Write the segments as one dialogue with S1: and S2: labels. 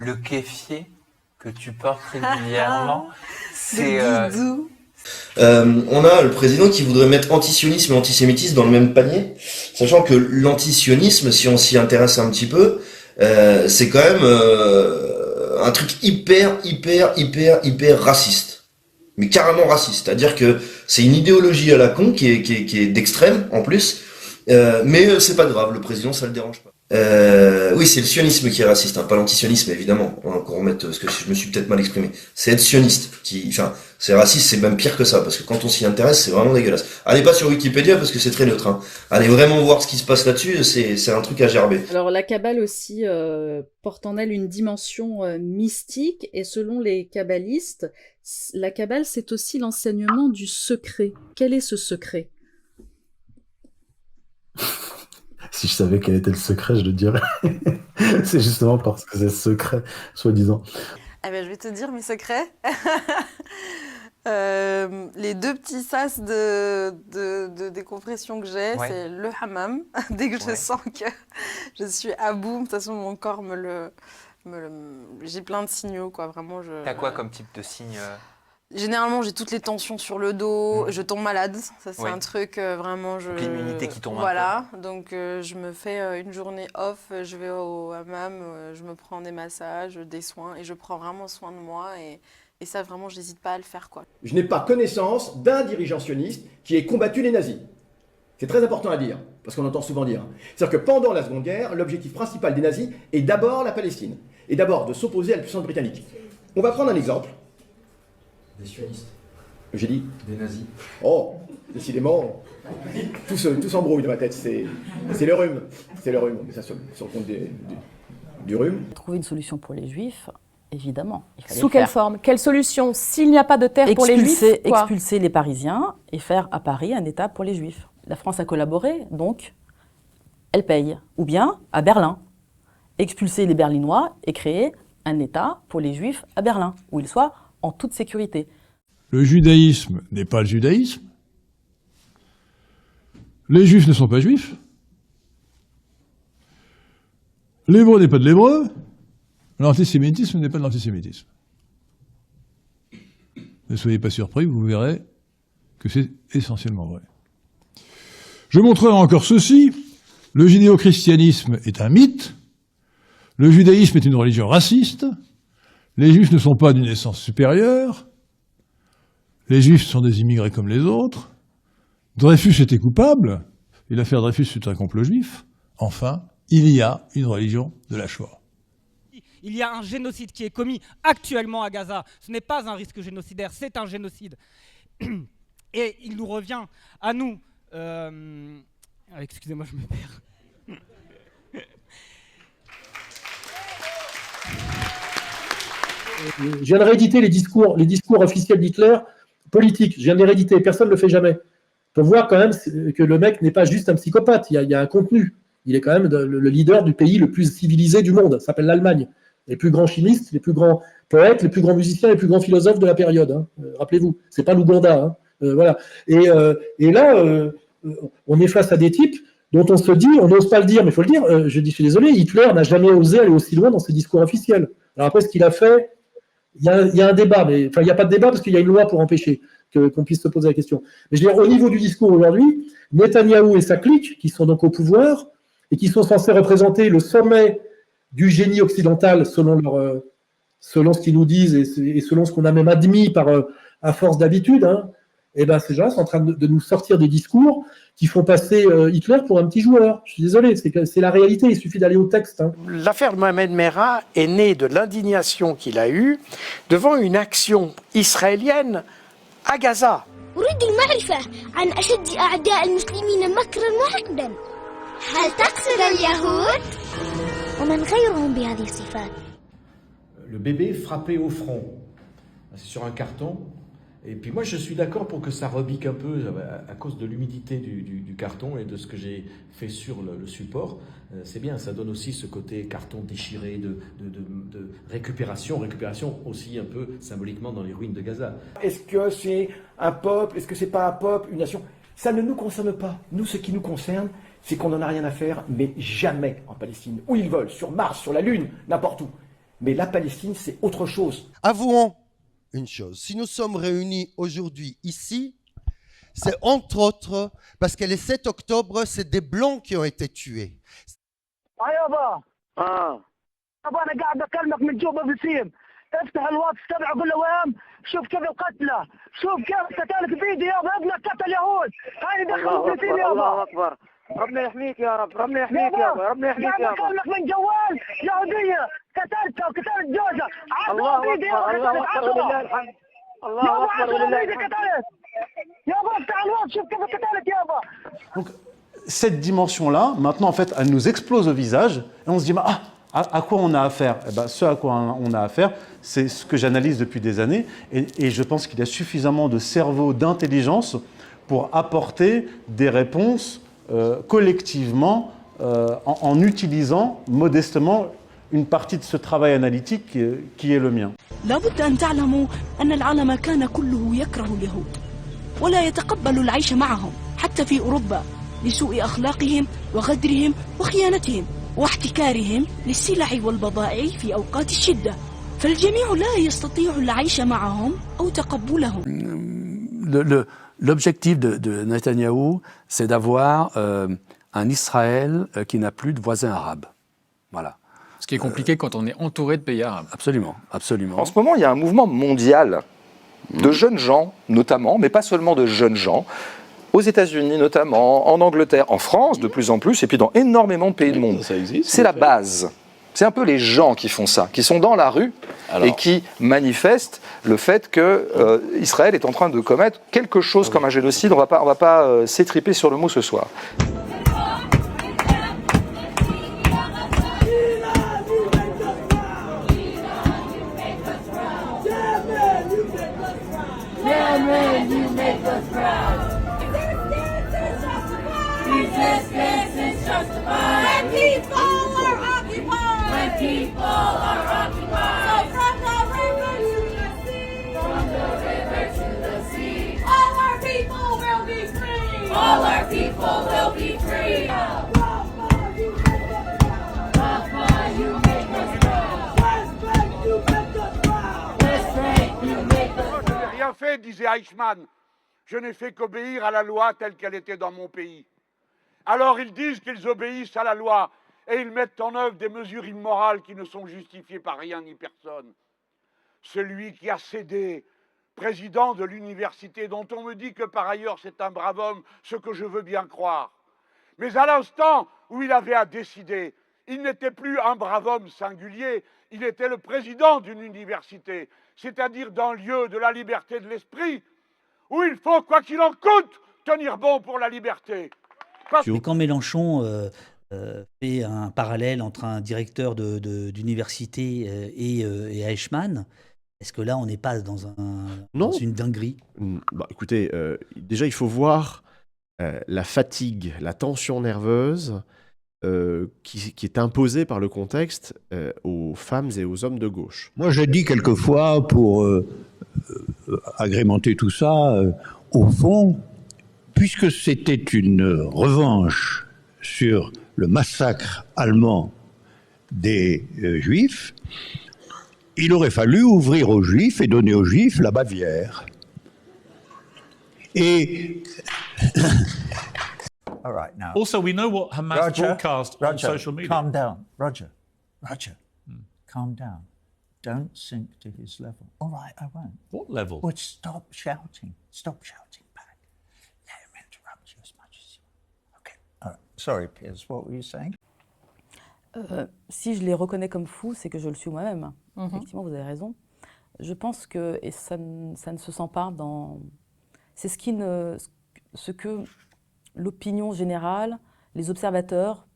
S1: le kéfier que tu portes régulièrement, c'est...
S2: On a le président qui voudrait mettre antisionisme et antisémitisme dans le même panier, sachant que l'antisionisme, si on s'y intéresse un petit peu, c'est quand même un truc hyper raciste. Mais carrément raciste. C'est-à-dire que c'est une idéologie à la con qui est d'extrême, en plus. Mais c'est pas grave, le président, ça le dérange pas. Oui, c'est le sionisme qui est raciste, hein, pas l'antisionisme, évidemment. On va encore remettre, parce que je me suis peut-être mal exprimé. C'est être sioniste enfin, c'est raciste, c'est même pire que ça, parce que quand on s'y intéresse, c'est vraiment dégueulasse. Allez pas sur Wikipédia, parce que c'est très neutre, hein. Allez vraiment voir ce qui se passe là-dessus, c'est un truc à gerber.
S3: Alors la Kabbale aussi porte en elle une dimension mystique, et selon les kabbalistes, la Kabbale c'est aussi l'enseignement du secret. Quel est ce secret ?
S4: Si je savais quel était le secret, je le dirais. C'est justement parce que c'est secret, soi-disant.
S5: Eh ben, je vais te dire mes secrets. Les deux petits sas de décompression que j'ai, c'est le hammam. Dès que je sens que je suis à bout, de toute façon, mon corps j'ai plein de signaux, quoi. Vraiment,
S1: T'as quoi comme type de signe
S5: Généralement, j'ai toutes les tensions sur le dos, je tombe malade. Ça, c'est un truc vraiment.
S1: Donc l'immunité qui tombe
S5: Voilà, donc je me fais une journée off, je vais au hammam, je me prends des massages, des soins, et je prends vraiment soin de moi. Et ça, vraiment, je n'hésite pas à le faire, quoi.
S6: Je n'ai pas connaissance d'un dirigeant sioniste qui ait combattu les nazis. C'est très important à dire, parce qu'on entend souvent dire. C'est-à-dire que pendant la Seconde Guerre, l'objectif principal des nazis est d'abord la Palestine, et d'abord de s'opposer à la puissance britannique. On va prendre un exemple.
S7: Des sionistes.
S6: J'ai dit
S7: des nazis.
S6: Oh, décidément, tout s'embrouille dans ma tête. C'est le rhume. C'est le rhume. Ça sur le compte du rhume.
S8: Trouver une solution pour les Juifs, évidemment.
S9: Sous quelle forme? Quelle solution? S'il n'y a pas de terre pour les Juifs, quoi?
S8: Expulser les Parisiens et faire à Paris un État pour les Juifs. La France a collaboré, donc elle paye. Ou bien à Berlin. Expulser les Berlinois et créer un État pour les Juifs à Berlin, où ils soient en toute sécurité.
S10: Le judaïsme n'est pas le judaïsme. Les juifs ne sont pas juifs. L'hébreu n'est pas de l'hébreu. L'antisémitisme n'est pas de l'antisémitisme. Ne soyez pas surpris, vous verrez que c'est essentiellement vrai. Je montrerai encore ceci. Le judéo-christianisme est un mythe. Le judaïsme est une religion raciste. Les juifs ne sont pas d'une essence supérieure. Les juifs sont des immigrés comme les autres. Dreyfus était coupable, et l'affaire Dreyfus fut un complot juif. Enfin, il y a une religion de la Shoah.
S11: Il y a un génocide qui est commis actuellement à Gaza. Ce n'est pas un risque génocidaire, c'est un génocide. Et il nous revient à nous... Excusez-moi, je me perds.
S12: Je viens de rééditer les discours officiels d'Hitler politiques. Je viens de les rééditer, personne ne le fait jamais. Pour voir quand même que le mec n'est pas juste un psychopathe, il y a un contenu. Il est quand même le leader du pays le plus civilisé du monde, ça s'appelle l'Allemagne. Les plus grands chimistes, les plus grands poètes, les plus grands musiciens, les plus grands philosophes de la période. Hein. Rappelez-vous, c'est pas l'Ouganda. Hein. Voilà. Et là, on est face à des types dont on se dit, on n'ose pas le dire, mais il faut le dire, je suis désolé, Hitler n'a jamais osé aller aussi loin dans ses discours officiels. Alors après, ce qu'il a fait, il y a un débat, mais enfin, il n'y a pas de débat parce qu'il y a une loi pour empêcher qu'on puisse se poser la question. Mais je veux dire, au niveau du discours aujourd'hui, Netanyahou et sa clique, qui sont donc au pouvoir et qui sont censés représenter le sommet du génie occidental selon ce qu'ils nous disent et selon ce qu'on a même admis à force d'habitude, hein, et ben ces gens sont en train de nous sortir des discours qui font passer Hitler pour un petit joueur. Je suis désolé, c'est la réalité, il suffit d'aller au texte. Hein.
S13: L'affaire Mohamed Merah est née de l'indignation qu'il a eue devant une action israélienne à Gaza.
S14: أريد المعرفة عن أشد أعداء المسلمين مكرا وحقدا. هل تقصد اليهود؟ ومن غيرهم بهذه الصفات؟
S7: Le bébé frappé au front, c'est sur un carton. Et puis moi je suis d'accord pour que ça rebique un peu à cause de l'humidité du carton et de ce que j'ai fait sur le support. C'est bien, ça donne aussi ce côté carton déchiré de récupération aussi un peu symboliquement dans les ruines de Gaza.
S6: Est-ce que c'est un peuple? Est-ce que c'est pas un peuple, une nation? Ça ne nous concerne pas. Nous, ce qui nous concerne, c'est qu'on n'en a rien à faire, mais jamais en Palestine. Où ils veulent, sur Mars, sur la Lune, n'importe où. Mais la Palestine, c'est autre chose.
S15: Avouons une chose, si nous sommes réunis aujourd'hui ici, c'est entre autres parce que le 7 octobre, c'est des Blancs qui ont été tués.
S16: انا قاعد اكلمك من جوبا بسيم افتح الواتس تبع قول له وام شوف كيف القتله شوف كيف قتالك فيديو يابا ابنك قتل يهود هاي دخلوا فلسطين يابا الله اكبر ربنا يحميك يا رب ربنا يحميك يابا ربنا يحميك يابا اكلمك من جوال يهوديه قتلتها وقتلت جوزها الله فيديو الله اكبر ولله الحمد الله اكبر ولله الحمد يابا افتح الواتس شوف كيف قتلت يابا.
S17: Donc cette dimension-là, maintenant en fait, elle nous explose au visage et on se dit à quoi on a affaire? Eh ben, ce à quoi on a affaire, c'est ce que j'analyse depuis des années, et je pense qu'il y a suffisamment de cerveau, d'intelligence pour apporter des réponses collectivement en utilisant modestement une partie de ce travail analytique qui est le mien.
S18: لابد أن تعلموا أن العالم كان كله يكره اليهود ولا يتقبل العيش معهم حتى في أوروبا لسوء أخلاقهم وغدرهم وخيانتهم واحتكارهم للسلع والبضائع في أوقات الشدة فالجميع لا يستطيع العيش معهم أو تقبلهم.
S19: L'objectif de Netanyahou, c'est d'avoir un Israël qui n'a plus de voisins arabes. Voilà.
S20: Ce qui est compliqué quand on est entouré de pays arabes.
S19: Absolument, absolument.
S21: En ce moment, il y a un mouvement mondial de jeunes gens, notamment, mais pas seulement de jeunes gens, aux États-Unis notamment, en Angleterre, en France de plus en plus, et puis dans énormément de pays du monde.
S22: Ça existe.
S21: C'est la base. C'est un peu les gens qui font ça, qui sont dans la rue et qui manifestent le fait que Israël est en train de commettre quelque chose comme un génocide. On va pas s'étriper sur le mot ce soir.
S23: Resistance is justified. When people are occupied. When people are occupied. So from the river to the sea. From the river to the sea. All our people will be free. All our people will be free. Rafa, you make us proud. West Bank, you make us proud. West Bank, you make us proud.
S24: Je n'ai rien fait, disait Eichmann. Je n'ai fait qu'obéir à la loi telle qu'elle était dans mon pays. Alors ils disent qu'ils obéissent à la loi et ils mettent en œuvre des mesures immorales qui ne sont justifiées par rien ni personne. Celui qui a cédé, président de l'université, dont on me dit que par ailleurs c'est un brave homme, ce que je veux bien croire. Mais à l'instant où il avait à décider, il n'était plus un brave homme singulier, il était le président d'une université, c'est-à-dire d'un lieu de la liberté de l'esprit, où il faut, quoi qu'il en coûte, tenir bon pour la liberté.
S25: Et quand Mélenchon fait un parallèle entre un directeur d'université et Eichmann, est-ce que là, on n'est pas dans une dinguerie?
S26: Bah, écoutez, déjà, il faut voir la fatigue, la tension nerveuse qui est imposée par le contexte aux femmes et aux hommes de gauche.
S27: Moi, je dis quelquefois, pour agrémenter tout ça, au fond, puisque c'était une revanche sur le massacre allemand des Juifs, il aurait fallu ouvrir aux Juifs et donner aux Juifs la Bavière. Et...
S28: All right, now.
S29: Also, we know what Hamas broadcast on social media.
S28: Calm down. Roger, calm down. Don't sink to his level. All right, I won't.
S29: What level?
S28: Well, stop shouting. Stop shouting back. Let him interrupt you as much as you want. Okay. All right. Sorry, Piers, what were you saying?
S8: Si je les reconnais comme fous, c'est que je le suis moi-même. Effectivement, vous avez raison. Je pense que, et ça ne se sent pas dans... C'est ce que l'opinion générale, les observateurs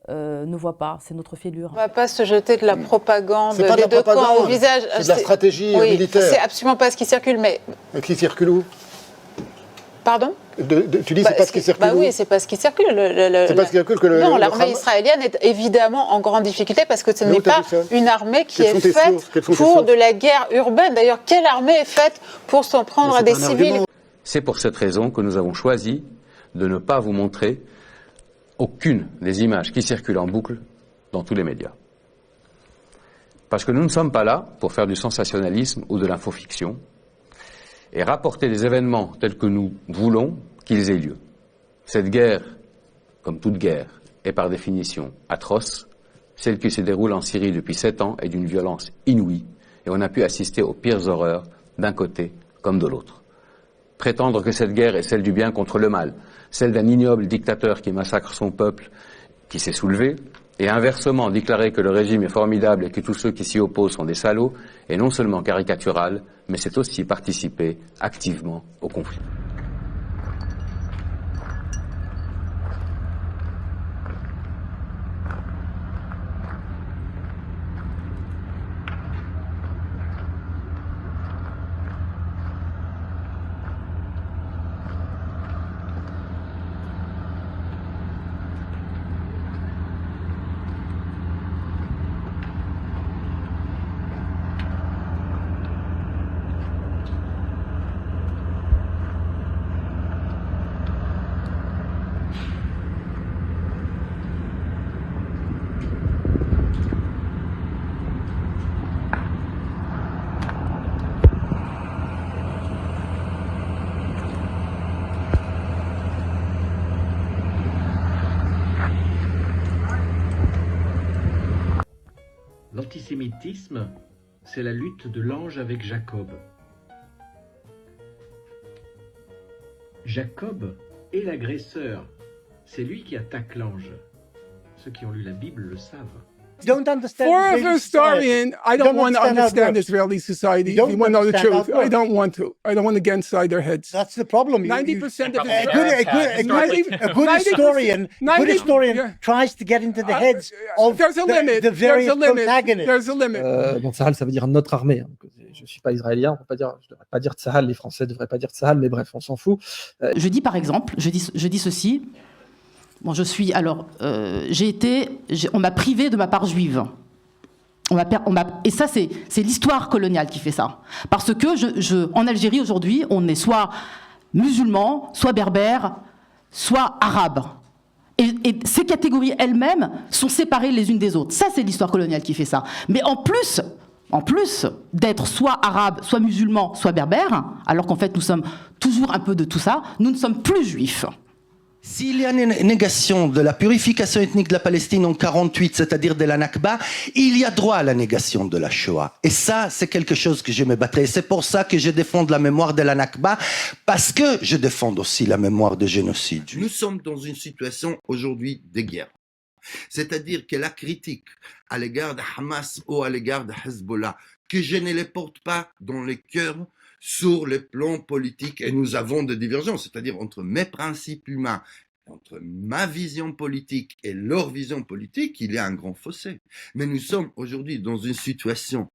S8: ne voient pas. C'est notre fêlure.
S5: On ne va pas se jeter de la propagande
S13: C'est pas de
S5: des
S13: la
S5: deux camps
S13: propagande,
S5: au visage.
S13: c'est de la stratégie militaire.
S5: C'est absolument pas ce qui circule, mais...
S13: Qui circule où?
S5: Pardon?
S13: Tu dis c'est pas ce qui circule.
S5: Bah oui, c'est pas ce qui circule.
S13: C'est pas ce qui circule que le.
S5: Non, l'armée israélienne est évidemment en grande difficulté parce que ce n'est pas une armée qui est faite pour de la guerre urbaine. D'ailleurs, quelle armée est faite pour s'en prendre à des civils?
S30: C'est pour cette raison que nous avons choisi de ne pas vous montrer aucune des images qui circulent en boucle dans tous les médias. Parce que nous ne sommes pas là pour faire du sensationnalisme ou de l'infofiction et rapporter des événements tels que nous voulons qu'ils aient lieu. Cette guerre, comme toute guerre, est par définition atroce. Celle qui se déroule en Syrie depuis 7 ans est d'une violence inouïe et on a pu assister aux pires horreurs d'un côté comme de l'autre. Prétendre que cette guerre est celle du bien contre le mal, celle d'un ignoble dictateur qui massacre son peuple, qui s'est soulevé, et inversement déclarer que le régime est formidable et que tous ceux qui s'y opposent sont des salauds, est non seulement caricatural, mais c'est aussi participer activement au conflit.
S1: L'antisémitisme, c'est la lutte de l'ange avec Jacob. Jacob est l'agresseur. C'est lui qui attaque l'ange. Ceux qui ont lu la Bible le savent.
S2: Don't understand. For a historian, I don't want to understand Israeli society. You want to know the truth. I don't want to. I don't want to get inside their heads.
S28: That's the problem.
S2: 90% of
S28: a good historian tries to get into the heads of the various protagonists.
S2: There's a limit.
S3: Bon, Tsahal, ça veut dire notre armée. Je ne suis pas israélien, on peut pas dire, je ne devrais pas dire Tsahal, les Français ne devraient pas dire Tsahal, mais bref, on s'en fout.
S8: Je dis par exemple, je dis ceci. Bon, on m'a privé de ma part juive. Et ça, c'est l'histoire coloniale qui fait ça. Parce que en Algérie, aujourd'hui, on est soit musulman, soit berbère, soit arabe. Et ces catégories elles-mêmes sont séparées les unes des autres. Ça, c'est l'histoire coloniale qui fait ça. Mais en plus d'être soit arabe, soit musulman, soit berbère, alors qu'en fait, nous sommes toujours un peu de tout ça, nous ne sommes plus juifs.
S4: S'il y a une négation de la purification ethnique de la Palestine en 1948, c'est-à-dire de la Nakba, il y a droit à la négation de la Shoah. Et ça, c'est quelque chose que je me battrai. Et c'est pour ça que je défends la mémoire de la Nakba, parce que je défends aussi la mémoire de génocide. Nous sommes dans une situation aujourd'hui de guerre. C'est-à-dire que la critique à l'égard de Hamas ou à l'égard de Hezbollah, que je ne les porte pas dans les cœurs, sur le plan politique, et nous avons des divergences, c'est-à-dire entre mes principes humains, entre ma vision politique et leur vision politique, il y a un grand fossé. Mais nous sommes aujourd'hui dans une situation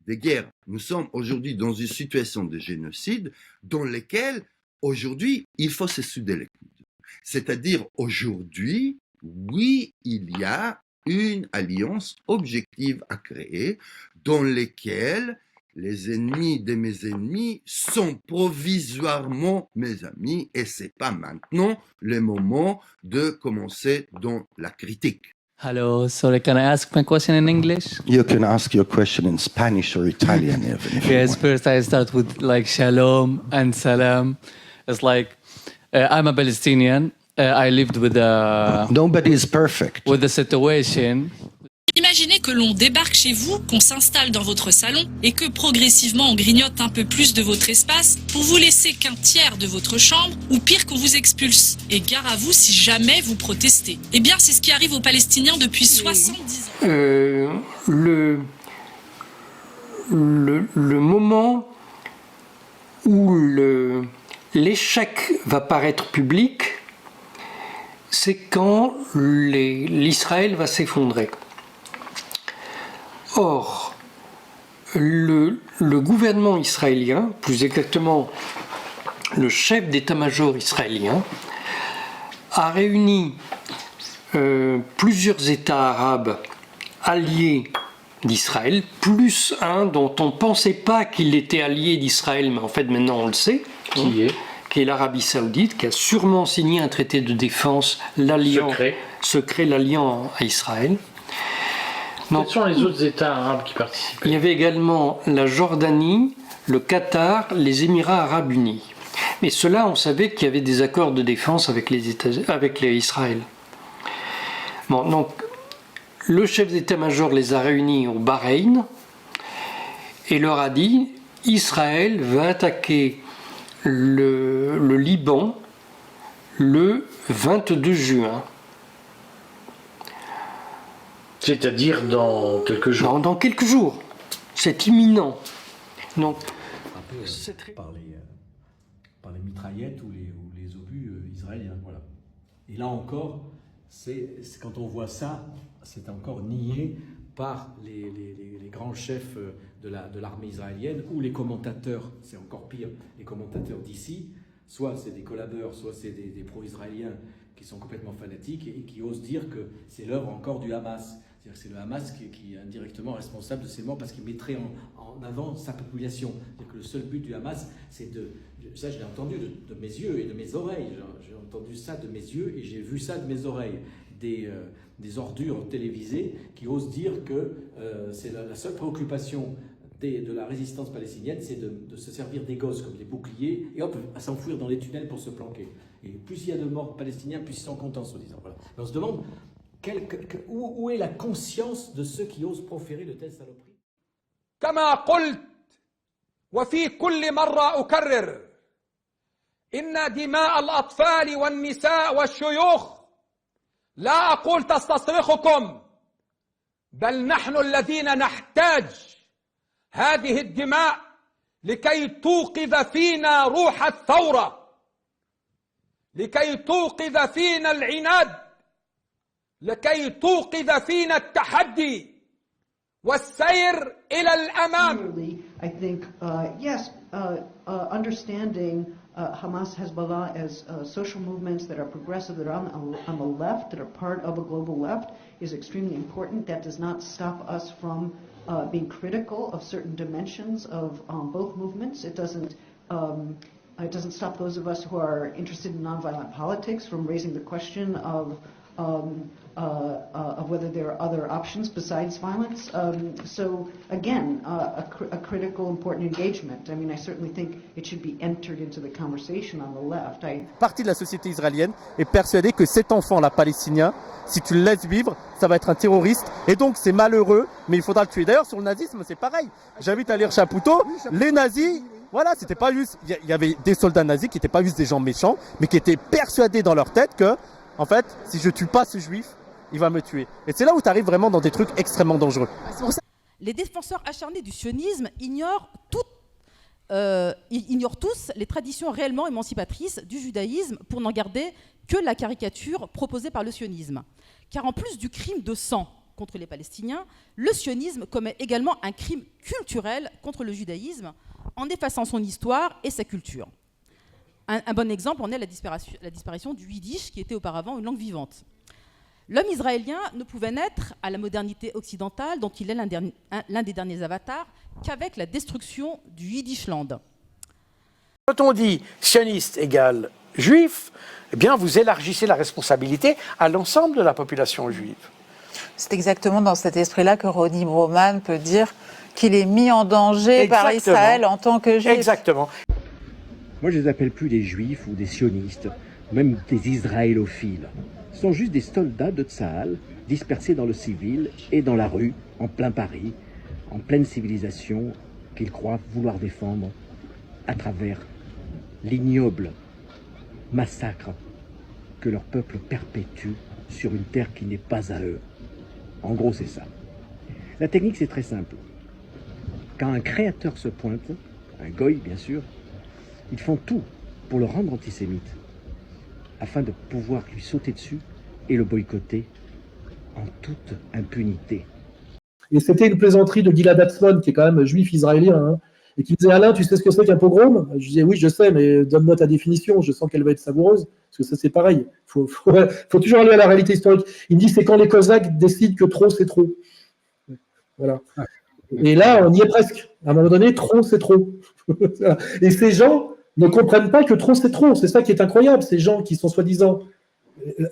S4: de guerre, nous sommes aujourd'hui dans une situation de génocide dans laquelle, aujourd'hui, il faut se souder les coudes. C'est-à-dire, aujourd'hui, oui, il y a une alliance objective à créer dans laquelle les ennemis de mes ennemis sont provisoirement mes amis et c'est pas maintenant le moment de commencer dans la critique.
S9: Hello, sorry, can I ask my question in English?
S4: You can ask your question in Spanish or Italian even.
S9: Yes, first I start with like shalom and salam. It's like, I'm a Palestinian. I lived with
S4: Nobody is perfect.
S9: With the situation.
S10: Imaginez que l'on débarque chez vous, qu'on s'installe dans votre salon et que progressivement on grignote un peu plus de votre espace pour vous laisser qu'un tiers de votre chambre ou pire qu'on vous expulse. Et gare à vous si jamais vous protestez. Eh bien c'est ce qui arrive aux Palestiniens depuis 70 ans.
S13: Le moment où l'échec va paraître public, c'est quand l'Israël va s'effondrer. Or, le gouvernement israélien, plus exactement le chef d'état-major israélien, a réuni plusieurs États arabes alliés d'Israël, plus un dont on ne pensait pas qu'il était allié d'Israël, mais en fait maintenant on le sait, qui est l'Arabie Saoudite, qui a sûrement signé un traité de défense secret l'alliant à Israël. Quels
S6: sont les autres États arabes qui participent?
S13: Il y avait également la Jordanie, le Qatar, les Émirats arabes unis. Mais ceux-là, on savait qu'il y avait des accords de défense avec les Israël. Bon, donc, le chef d'état-major les a réunis au Bahreïn et leur a dit Israël va attaquer le Liban le 22 juin.
S6: C'est-à-dire dans quelques jours.
S13: Dans quelques jours. C'est imminent. Donc,
S7: par les mitraillettes ou les obus israéliens. Voilà. Et là encore, quand on voit ça, c'est encore nié par les grands chefs de l'armée israélienne ou les commentateurs, c'est encore pire, les commentateurs d'ici, soit c'est des collabeurs, soit c'est des pro-israéliens qui sont complètement fanatiques et qui osent dire que c'est l'œuvre encore du Hamas. C'est-à-dire que c'est le Hamas qui est indirectement responsable de ces morts parce qu'il mettrait en avant sa population. C'est-à-dire que le seul but du Hamas, c'est ça je l'ai entendu de mes yeux et de mes oreilles, j'ai entendu ça de mes yeux et j'ai vu ça de mes oreilles. Des ordures télévisées qui osent dire que c'est la seule préoccupation de la résistance palestinienne, c'est de se servir des gosses comme des boucliers et hop, à s'enfuir dans les tunnels pour se planquer. Et plus il y a de morts palestiniens, plus ils sont contents, soi-disant. Voilà. Mais on se demande où est la conscience de ceux qui osent proférer de telles saloperies.
S11: كما قلت وفي كل مرة أكرر إن دماء الأطفال والنساء والشيوخ لا أقول تستصرخكم بل نحن الذين نحتاج هذه الدماء لكي توقظ فينا روح الثورة لكي توقظ فينا العناد لكي توقظ فينا التحدي والسير إلى الأمام.
S12: I think, yes, understanding Hamas, Hezbollah as social movements that are progressive, that are on the left, that are part of a global left, is extremely important. That does not stop us from being critical of certain dimensions of both movements. It doesn't stop those of us who are interested in nonviolent politics from raising the question of whether there are other options besides violence. So again, a critical, important engagement. I mean, I certainly think it should be entered into the conversation on the left.
S14: Partie de la société israélienne est persuadée que cet enfant-là, palestinien, si tu le laisses vivre, ça va être un terroriste. Et donc c'est malheureux, mais il faudra le tuer. D'ailleurs, sur le nazisme, c'est pareil. J'invite à lire Chapoutot. Les nazis, voilà, c'était pas juste. Il y avait des soldats nazis qui n'étaient pas juste des gens méchants, mais qui étaient persuadés dans leur tête que, en fait, si je tue pas ce juif, il va me tuer. Et c'est là où tu arrives vraiment dans des trucs extrêmement dangereux.
S8: Les défenseurs acharnés du sionisme ignorent tous les traditions réellement émancipatrices du judaïsme pour n'en garder que la caricature proposée par le sionisme. Car en plus du crime de sang contre les Palestiniens, le sionisme commet également un crime culturel contre le judaïsme en effaçant son histoire et sa culture. Un bon exemple en est la disparition du yiddish qui était auparavant une langue vivante. L'homme israélien ne pouvait naître à la modernité occidentale, dont il est l'un des derniers avatars, qu'avec la destruction du Yiddishland.
S15: Quand on dit sioniste égale juif, eh bien vous élargissez la responsabilité à l'ensemble de la population juive.
S16: C'est exactement dans cet esprit-là que Ronnie Broman peut dire qu'il est mis en danger par Israël en tant que juif.
S15: Exactement.
S17: Moi, je les appelle plus des juifs ou des sionistes, même des israélophiles. Ce sont juste des soldats de Tsahal dispersés dans le civil et dans la rue, en plein Paris, en pleine civilisation, qu'ils croient vouloir défendre à travers l'ignoble massacre que leur peuple perpétue sur une terre qui n'est pas à eux. En gros, c'est ça. La technique, c'est très simple. Quand un créateur se pointe, un goy bien sûr, ils font tout pour le rendre antisémite, afin de pouvoir lui sauter dessus et le boycotter en toute impunité.
S3: Et c'était une plaisanterie de Gilad Atzmon, qui est quand même juif israélien, hein, et qui disait « Alain, tu sais ce que c'est qu'un pogrom ?» Je disais « Oui, je sais, mais donne-moi ta définition, je sens qu'elle va être savoureuse, parce que ça c'est pareil, faut toujours aller à la réalité historique. » Il me dit « C'est quand les Cosaques décident que trop c'est trop. » Voilà. Et là, on y est presque. À un moment donné, trop c'est trop. Et ces gens ne comprennent pas que trop c'est trop. C'est ça qui est incroyable. Ces gens qui sont soi-disant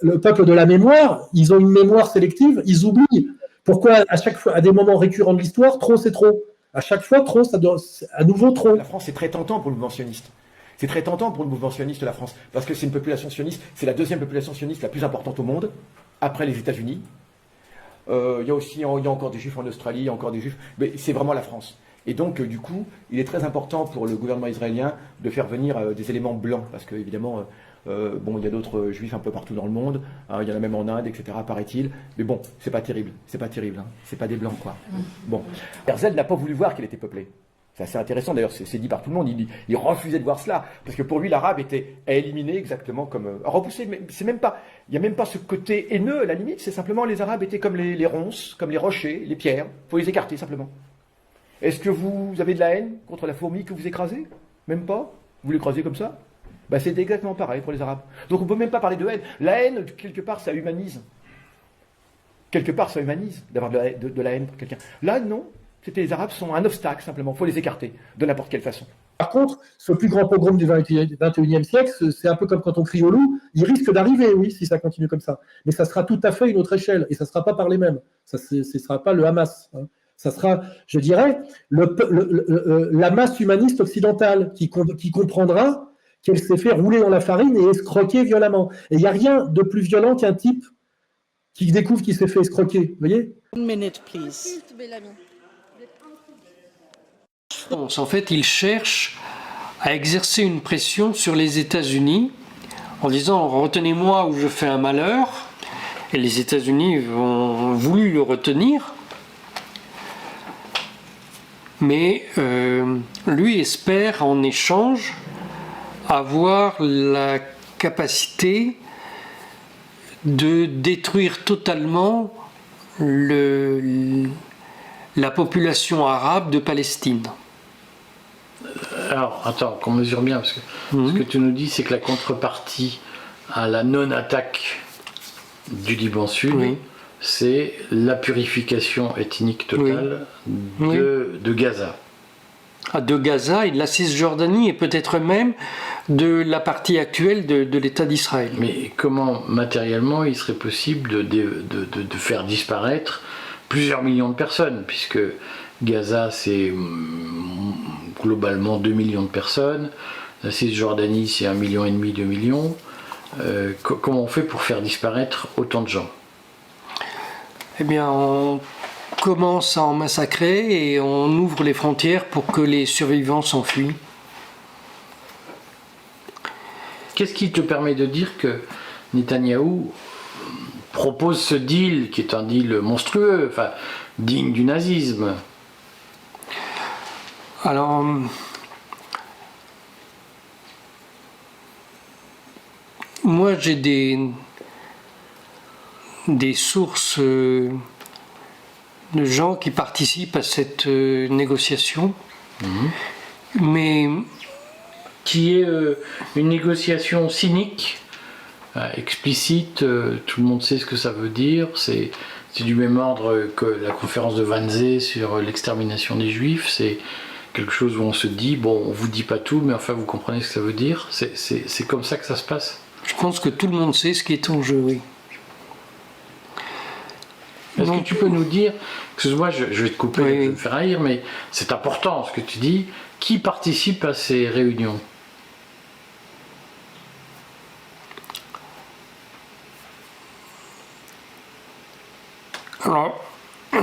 S3: le peuple de la mémoire, ils ont une mémoire sélective, ils oublient Pourquoi à chaque fois, à des moments récurrents de l'histoire, trop c'est trop? À chaque fois, trop, ça doit, à nouveau trop.
S18: La France, c'est très tentant pour le mouvement sioniste. C'est très tentant pour le mouvement sioniste, la France, parce que c'est une population sioniste, c'est la deuxième population sioniste la plus importante au monde, après les États-Unis. Il y a encore des juifs en Australie, il y a encore des juifs, mais c'est vraiment la France. Et donc, du coup, il est très important pour le gouvernement israélien de faire venir des éléments blancs, parce que évidemment, il y a d'autres juifs un peu partout dans le monde, il y en a même en Inde, etc., paraît-il. Mais bon, c'est pas terrible, hein. C'est pas des blancs, quoi. Bon, Herzl n'a pas voulu voir qu'elle était peuplée. C'est assez intéressant, d'ailleurs, c'est dit par tout le monde. Il refusait de voir cela, parce que pour lui, l'arabe était à éliminer exactement comme repoussé. Mais c'est même pas, il n'y a même pas ce côté haineux à la limite. C'est simplement les arabes étaient comme les ronces, comme les rochers, les pierres. Il faut les écarter simplement. Est-ce que vous avez de la haine contre la fourmi que vous écrasez? Même pas. Vous l'écrasez comme ça? C'est exactement pareil pour les arabes. Donc on ne peut même pas parler de haine. La haine, quelque part, ça humanise. Quelque part, ça humanise d'avoir de la haine pour quelqu'un. Là, non. Les Arabes sont un obstacle, simplement. Il faut les écarter, de n'importe quelle façon.
S3: Par contre, ce plus grand pogrom du XXIe siècle, c'est un peu comme quand on crie au loup, il risque d'arriver, oui, si ça continue comme ça. Mais ça sera tout à fait une autre échelle, et ça ne sera pas par les mêmes. Ce ne sera pas le Hamas. Hein. Ça sera, je dirais, la masse humaniste occidentale qui comprendra qu'elle s'est fait rouler dans la farine et escroquer violemment. Et il n'y a rien de plus violent qu'un type qui découvre qu'il s'est fait escroquer. Vous voyez?
S19: One minute, please.
S13: En fait, il cherche à exercer une pression sur les États-Unis en disant « retenez-moi ou je fais un malheur ». Et les États-Unis ont voulu le retenir. Mais lui espère en échange avoir la capacité de détruire totalement la population arabe de Palestine.
S6: Alors, attends, qu'on mesure bien, parce que ce que tu nous dis, c'est que la contrepartie à la non-attaque du Liban Sud, c'est la purification ethnique totale de Gaza.
S13: De Gaza et de la Cisjordanie, et peut-être même de la partie actuelle de l'État d'Israël.
S6: Mais comment, matériellement, il serait possible de faire disparaître plusieurs millions de personnes, puisque Gaza, c'est globalement 2 millions de personnes, la Cisjordanie, c'est 1,5 million, 2 millions. Comment on fait pour faire disparaître autant de gens?
S13: Eh bien, on commence à en massacrer et on ouvre les frontières pour que les survivants s'enfuient.
S6: Qu'est-ce qui te permet de dire que Netanyahou propose ce deal, qui est un deal monstrueux, enfin, digne du nazisme?
S13: Alors, moi j'ai des sources de gens qui participent à cette négociation, mais
S6: qui est une négociation cynique, explicite, tout le monde sait ce que ça veut dire, c'est du même ordre que la conférence de Wannsee sur l'extermination des Juifs, c'est quelque chose où on se dit, bon, on vous dit pas tout, mais enfin vous comprenez ce que ça veut dire, c'est comme ça que ça se passe?
S13: Je pense que tout le monde sait ce qui est en jeu, oui.
S6: Est-ce que tu peux nous dire, excuse-moi, je vais te couper, je vais me faire haïr, mais c'est important ce que tu dis, qui participe à ces réunions?
S13: Alors, je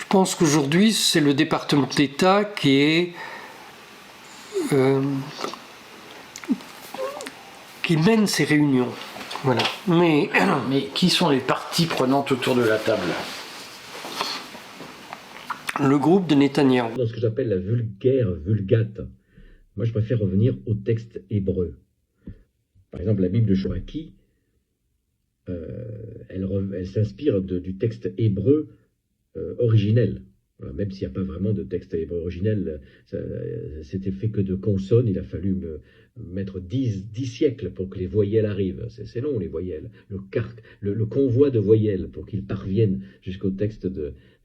S13: pense qu'aujourd'hui, c'est le département d'État qui mène ces réunions. Voilà. Mais
S6: qui sont les parties prenantes autour de la table?
S13: Le groupe de Netanyahou.
S20: Dans ce que j'appelle la vulgaire vulgate, moi je préfère revenir au texte hébreu. Par exemple, la Bible de Choaki, elle s'inspire du texte hébreu originel. Voilà, même s'il n'y a pas vraiment de texte hébreu originel, c'était fait que de consonnes, il a fallu mettre 10 siècles pour que les voyelles arrivent. C'est long, les voyelles. Le convoi de voyelles pour qu'ils parviennent jusqu'au texte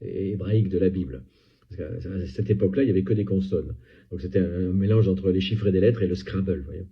S20: hébraïque de la Bible. Parce qu'à cette époque-là, il n'y avait que des consonnes. Donc c'était un mélange entre les chiffres et des lettres et le Scrabble. Voyez.